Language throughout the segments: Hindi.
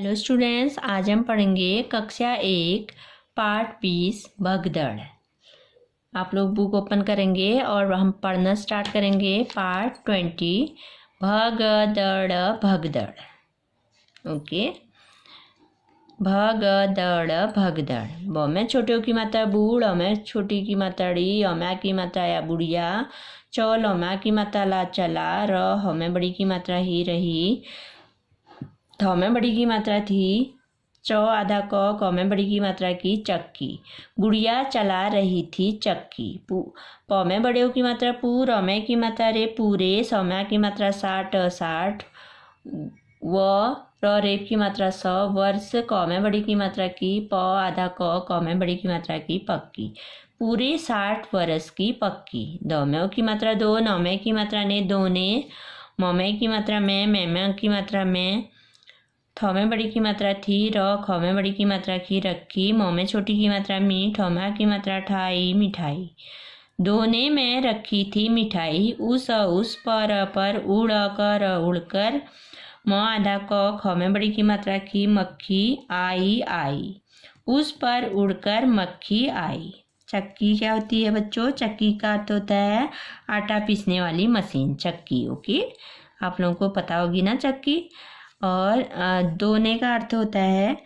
हेलो स्टूडेंट्स, आज हम पढ़ेंगे कक्षा 1 पाठ 20 भगदड़। आप लोग बुक ओपन करेंगे और हम पढ़ना स्टार्ट करेंगे। पार्ट 20 भगदड़ भगदड़। ओके, भगदड़ भगदड़। ब में छोटे की मात्रा बूढ़, अ में छोटी की मात्रा ड़ी, अम्या की मात्रा या बुढ़िया, चौल अम्या की मात्रा ला चला, र हमें बड़ी की मात्रा ही रही, थ में बड़ी की मात्रा थी, च आधा क में बड़ी की मात्रा की चक्की, गुड़िया चला रही थी चक्की। प में बड़े की मात्रा पू, र में की मात्रा रे पूरे, सौम्या की मात्रा 60 60, व र रेप की मात्रा 100 वर्ष, क में बड़ी की मात्रा की, प आधा क में बड़ी की मात्रा की पक्की, पूरे 60 वर्ष की पक्की। द में की मात्रा 2, न में की मात्रा ने दोने, म में की मात्रा में की मात्रा में, थ में बड़ी की मात्रा थी, र ख में बड़ी की मात्रा की रखी, म में छोटी की मात्रा मी, ठ में की मात्रा ठाई मिठाई। दोने में रखी थी मिठाई, उस पर उड़ कर उड़कर, म आधा क ख में बड़ी की मात्रा की मक्खी आई आई, उस पर उड़कर मक्खी आई। चक्की क्या होती है बच्चों? चक्की का अर्थ होता है आटा पीसने वाली मशीन, चक्की। ओके, आप लोगों को पता होगी ना चक्की। और दोने का अर्थ होता है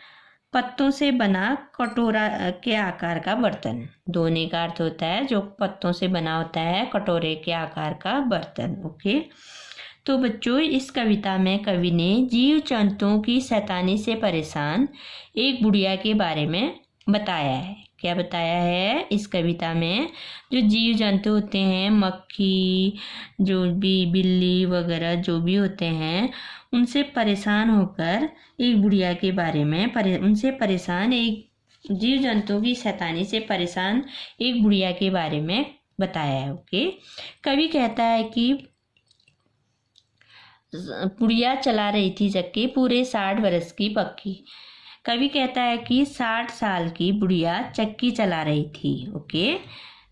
पत्तों से बना कटोरा के आकार का बर्तन। दोने का अर्थ होता है जो पत्तों से बना होता है कटोरे के आकार का बर्तन। ओके, तो बच्चों इस कविता में कवि ने जीव जंतुओं की शैतानी से परेशान एक बुढ़िया के बारे में बताया है। क्या बताया है इस कविता में? जो जीव जंतु होते हैं, मक्खी, जो भी बिल्ली वगैरह जो भी होते हैं, उनसे परेशान होकर एक बुढ़िया के बारे में उनसे परेशान एक जीव जंतुओं की शैतानी से परेशान एक बुढ़िया के बारे में बताया है। ओके, कवि कहता है कि बुढ़िया चला रही थी चक्की, पूरे 60 वर्ष की पक्की। कवि कहता है कि 60 साल की बुढ़िया चक्की चला रही थी। ओके,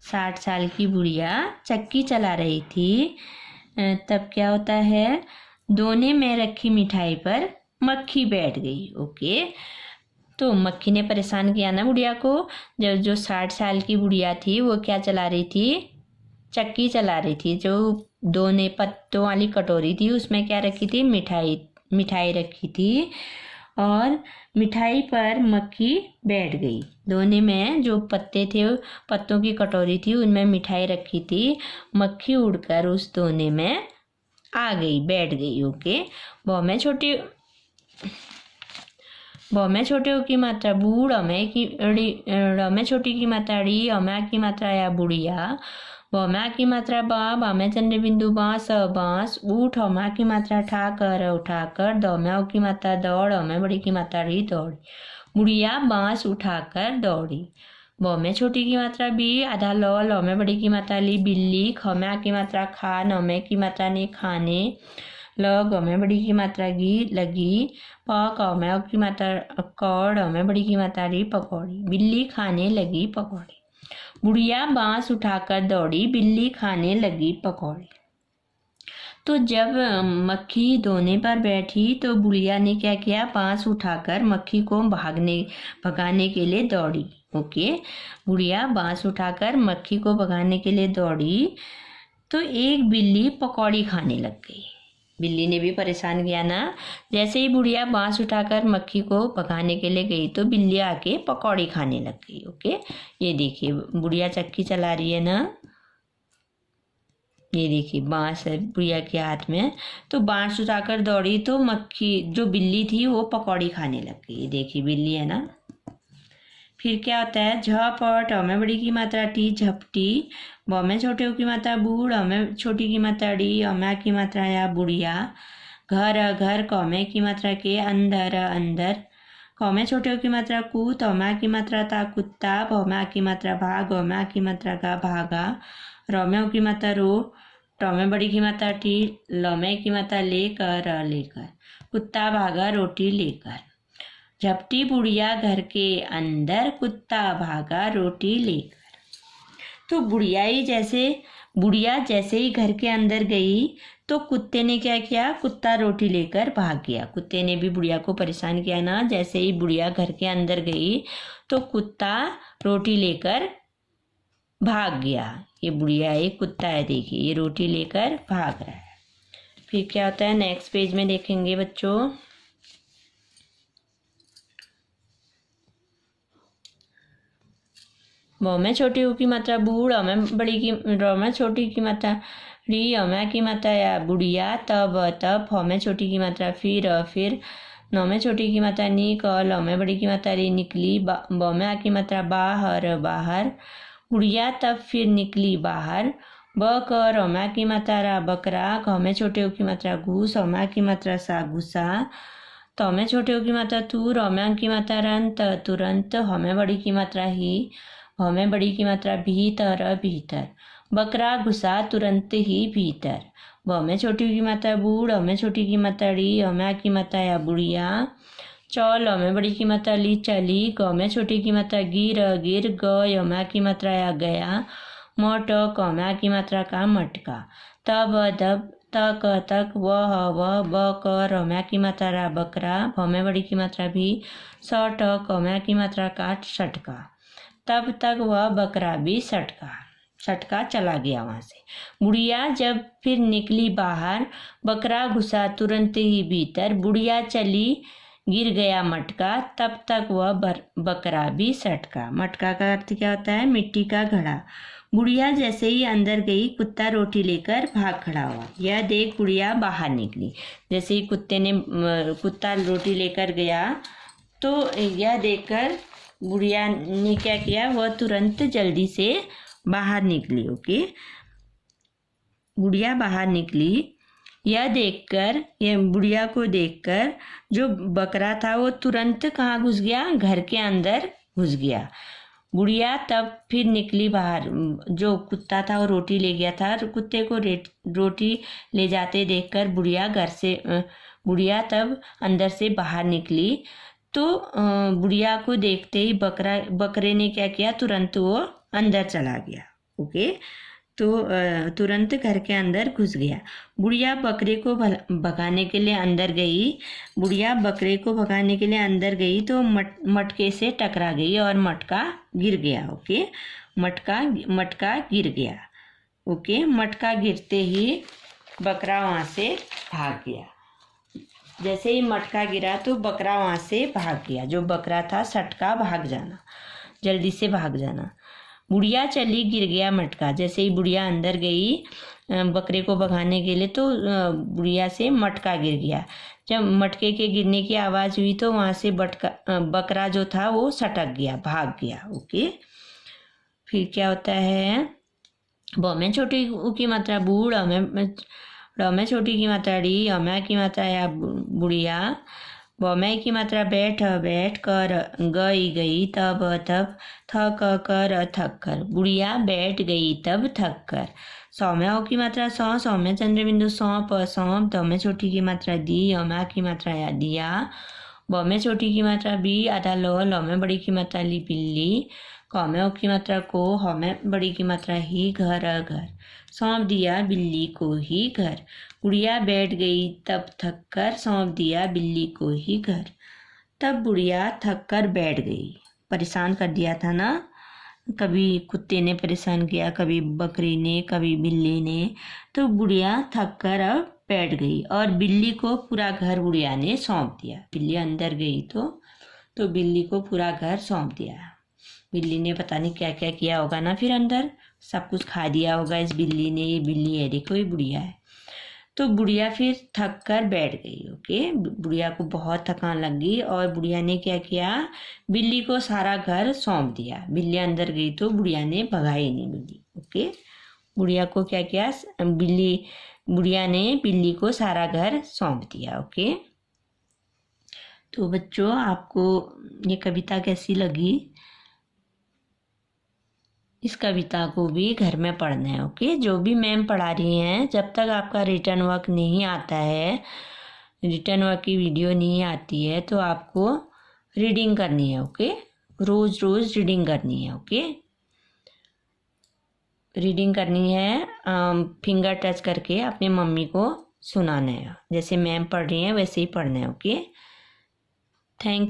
60 साल की बुढ़िया चक्की चला रही थी। तब क्या होता है? दोने में रखी मिठाई पर मक्खी बैठ गई। ओके, तो मक्खी ने परेशान किया ना बुढ़िया को। जब जो 60 साल की बुढ़िया थी वो क्या चला रही थी? चक्की चला रही थी। जो दोने पत्तों वाली कटोरी थी उसमें क्या रखी थी? मिठाई रखी थी, और मिठाई पर मक्खी बैठ गई। दोने में जो पत्ते थे, पत्तों की कटोरी थी, उनमें मिठाई रखी थी, मक्खी उड़कर उस दोने में आ गई, बैठ गई। ओके, ब में छोटे की मात्रा बूढ़, ड़ में छोटी की मात्रा ड़ी, अम्या की मात्रा या बुढ़िया, बम्या की मात्रा बा में चंद्र बिंदु बांस बांस, ऊठ अम्या की मात्रा उठाकर, दम्या की मात्रा दौड़, में बड़ी की मात्रा ड़ी दौड़ी, बुढ़िया बांस उठाकर दौड़ी। ब में छोटी की मात्रा बी, आधा ल में बड़ी की मात्रा ली बिल्ली, खम्या की मात्रा खा, न में की मात्रा ने खाने, ल ग में बड़ी की मात्रा गी लगी, प क में की मात्रा कौड़, में बड़ी की मात्रा ली पकौड़ी, बिल्ली खाने लगी पकौड़ी। बुढ़िया बांस उठाकर दौड़ी, बिल्ली खाने लगी पकौड़ी। तो जब मक्खी दोने पर बैठी तो बुढ़िया ने क्या किया? बांस उठाकर मक्खी को भगाने के लिए दौड़ी। ओके, बुढ़िया बांस उठाकर मक्खी को भगाने के लिए दौड़ी तो एक बिल्ली पकौड़ी खाने लग गई। बिल्ली ने भी परेशान किया ना। जैसे ही बुढ़िया बांस उठाकर मक्खी को भगाने के लिए गई तो बिल्ली आके पकौड़ी खाने लग गई। ओके, ये देखिए बुढ़िया चक्की चला रही है ना। ये देखिए बांस है बुढ़िया के हाथ में, तो बांस उठाकर दौड़ी तो मक्खी जो बिल्ली थी वो पकौड़ी खाने लग गई। ये देखिए बिल्ली है ना। फिर क्या होता है? झपट, में बड़ी की मात्रा टी झपटी, ब में छोटे की मात्रा बूढ़, में छोटी की मात्रा डी, अम्या की मात्रा या बुढ़िया, घर घर, क में की मात्रा के, अंदर अंदर, क में छोटे की मात्रा कूत, अम्या की मात्रा ता कुत्ता, ब में की मात्रा भाग, अम्या की मात्रा का भागा, र में की मात्रा रो, ट में बड़ी की मात्रा टी, ल में की मात्रा लेकर लेकर, कुत्ता भागा रोटी लेकर। झपटी बुढ़िया घर के अंदर, कुत्ता भागा रोटी लेकर। तो बुढ़िया ही जैसे बुढ़िया जैसे ही घर के अंदर गई तो कुत्ते ने क्या किया, कुत्ता रोटी लेकर भाग गया। कुत्ते ने भी बुढ़िया को परेशान किया ना। जैसे ही बुढ़िया घर के अंदर गई तो कुत्ता रोटी लेकर भाग गया। ये बुढ़िया एक कुत्ता है, देखिए ये रोटी लेकर भाग रहा है। फिर क्या होता है नेक्स्ट पेज में देखेंगे बच्चों। ब में छोटी ऊ की मात्रा बूढ़, अ में बड़ी की, र में छोटी की मात्रा री, अ में की मात्रा या बुढ़िया, तब तब, फ में छोटी की मात्रा फिर, न में छोटी की मात्रा नी, क, ल में बड़ी की मात्रा री निकली, ब में आ की मात्रा बाहर, बुढ़िया तब फिर निकली बाहर, ब क, र में आ की मात्रा रा बकरा, घ में छोटे ऊ की मात्रा घूस, अ में आ की मात्रा सा घुसा, त में छोटे ऊ की मात्रा तू, र में आ की मात्रा रंत तुरंत, ह में बड़ी की मात्रा ही, भ में बड़ी की मात्रा भीतर, बकरा घुसा तुरंत ही भीतर, ब में छोटी की मात्रा बूढ़, अ में छोटी की मात्रा री, अ में आ की मात्रा या बुढ़िया, चौल, अ में बड़ी की मात्रा ली चली, ग में छोटी की मात्रा गिर, ग, य में आ की मात्रा या गया, मट, क में आ की मात्रा का मटका, तब दब, तक तक, वह, ब क, र में आ की मात्रा रा बकरा, भ में बड़ी की मात्रा भी, सट, क में आ की मात्रा का सटका, तब तक वह बकरा भी सटका चला गया वहाँ से। बुढ़िया जब फिर निकली बाहर, बकरा घुसा तुरंत ही भीतर, बुढ़िया चली, गिर गया मटका, तब तक वह बकरा भी सटका। मटका का अर्थ क्या होता है, मिट्टी का घड़ा। बुढ़िया जैसे ही अंदर गई, कुत्ता रोटी लेकर भाग खड़ा हुआ। यह देख बुढ़िया बाहर निकली। जैसे ही कुत्ता रोटी लेकर गया तो यह देखकर बुढ़िया ने क्या किया, वह तुरंत जल्दी से बाहर निकली। ओके, बुढ़िया बाहर निकली। यह बुढ़िया को देखकर जो बकरा था वो तुरंत कहाँ घुस गया, घर के अंदर घुस गया। बुढ़िया तब फिर निकली बाहर। जो कुत्ता था वो रोटी ले गया था, कुत्ते को रोटी ले जाते देखकर बुढ़िया तब अंदर से बाहर निकली। तो बुढ़िया को देखते ही बकरे ने क्या किया, तुरंत वो अंदर चला गया। ओके, तो तुरंत घर के अंदर घुस गया। बुढ़िया बकरे को भगाने के लिए अंदर गई तो मटके से टकरा गई और मटका गिर गया। ओके, मटका गिर गया। ओके, मटका गिरते ही बकरा वहाँ से भाग गया। जैसे ही मटका गिरा तो बकरा वहाँ से भाग गया। जो बकरा था सटका, भाग जाना, जल्दी से भाग जाना। बुढ़िया चली, गिर गया मटका। जैसे ही बुढ़िया अंदर गई बकरे को भगाने के लिए तो बुढ़िया से मटका गिर गया। जब मटके के गिरने की आवाज़ हुई तो वहाँ से बकरा जो था वो सटक गया, भाग गया। ओके, फिर क्या होता है, ब में छोटी ऊ की मात्रा बूढ़, र में छोटी की मात्रा री, अ में की मात्रा या बुढ़िया, ब में की मात्रा बैठ, कर, गई, तब, थक, कर, थक कर, बुढ़िया बैठ गई तब थक कर। सौ में औ की मात्रा सौ में चंद्र बिंदु सौंप, द में छोटी की मात्रा दी, अ में की मात्रा या दिया, ब में छोटी की मात्रा बी, आधा ल में बड़ी की मात्रा ली बिल्ली, क में औ की मात्रा को, ह में बड़ी की मात्रा ही, घर, सौंप दिया बिल्ली को ही घर। बुढ़िया बैठ गई तब थक कर, सौंप दिया बिल्ली को ही घर। तब बुढ़िया थक कर बैठ गई। परेशान कर दिया था ना, कभी कुत्ते ने परेशान किया, कभी बकरी ने, कभी बिल्ली ने, तो बुढ़िया थक कर अब बैठ गई और बिल्ली को पूरा घर बुढ़िया ने सौंप दिया। बिल्ली अंदर गई तो बिल्ली को पूरा घर सौंप दिया। बिल्ली ने पता नहीं क्या क्या किया होगा ना, फिर अंदर सब कुछ खा दिया होगा इस बिल्ली ने। ये बिल्ली है, देखो ये बुढ़िया है। तो बुढ़िया फिर थक कर बैठ गई। ओके, बुढ़िया को बहुत थकान लग गई और बुढ़िया ने क्या किया, बिल्ली को सारा घर सौंप दिया। बिल्ली अंदर गई तो बुढ़िया ने भगाई नहीं बिल्ली। ओके, बुढ़िया को क्या किया, बुढ़िया ने बिल्ली को सारा घर सौंप दिया। ओके, तो बच्चों आपको ये कविता कैसी लगी, इस कविता को भी घर में पढ़ना है। ओके, जो भी मैम पढ़ा रही हैं, जब तक आपका रिटर्न वर्क नहीं आता है, रिटर्न वर्क की वीडियो नहीं आती है, तो आपको रीडिंग करनी है। ओके, रोज रीडिंग करनी है। ओके, रीडिंग करनी है, फिंगर टच करके अपनी मम्मी को सुनाना है। जैसे मैम पढ़ रही हैं वैसे ही पढ़ना है। Okay, thank